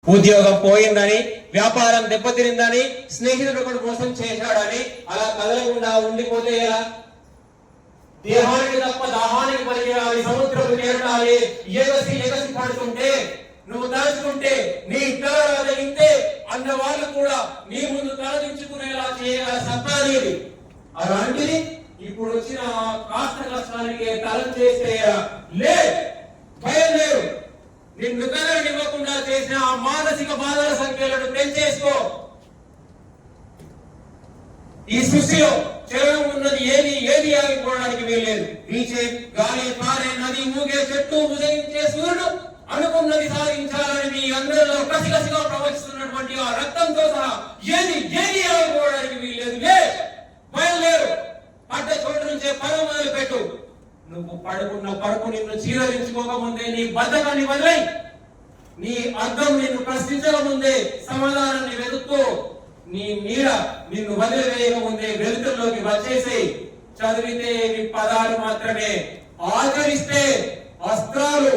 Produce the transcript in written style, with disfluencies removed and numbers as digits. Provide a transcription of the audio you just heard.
ఉద్యోగం పోయిందని, వ్యాపారం దెబ్బతిరిందని, స్నేహితుడు ఒకడు మోసం చేశాడని అలా కదలకుండా ఉండిపోతే ఎలా? దేహానికి తప్ప దాహానికి పనిచేయాలి, సముద్రపు చేరాలి. ఎగసి ఎగసి పడుతుంటే నువ్వు తలుచుకుంటే నీ తల ఇంతే అన్న వాళ్ళు కూడా నీ ముందు తలదించుకునేలా చేయగల సత్తా నీది. అలాంటిది ఇప్పుడు వచ్చిన కాస్త కష్టానికి తలం చేస్తే లే, భయం లేదు. నిన్ను కదలనివ్వకుండా చేసిన ఆ మానసిక బాధల సంఖ్యలను పెంచేసుకో. ఈ సృష్టిలో చలనం ఉన్నది ఏది ఆగిపోవడానికి వీల్లేదు. వీచే గాలి, పారే నది, మూగే చెట్టు, ఉదయించే సూర్యుడు అనుకున్నది సాధించాలని మీ అందరిలో కసిగా ప్రవహిస్తున్నటువంటి ఆ రక్తంతో సహా ఏది ఆగిపోవడానికి వీల్లేదు. లే, భయం లేదు. పడ్డ చోటు నుంచే పరువు మొదలు పెట్టు. నువ్వు పడుకున్న పడుకు నిన్ను చీరలించుకోకముందే నీ బద్ధకాన్ని వదిలై, నీ అర్థం నిన్ను ప్రశ్నించక ముందే సమాధానాన్ని వెతుక్కో. నీ నీడ నిన్ను వదిలివేయక ముందే వెలుతుల్లోకి వచ్చేసి చదివితే ఇవి పదాలు మాత్రమే, ఆచరిస్తే అస్త్రాలు.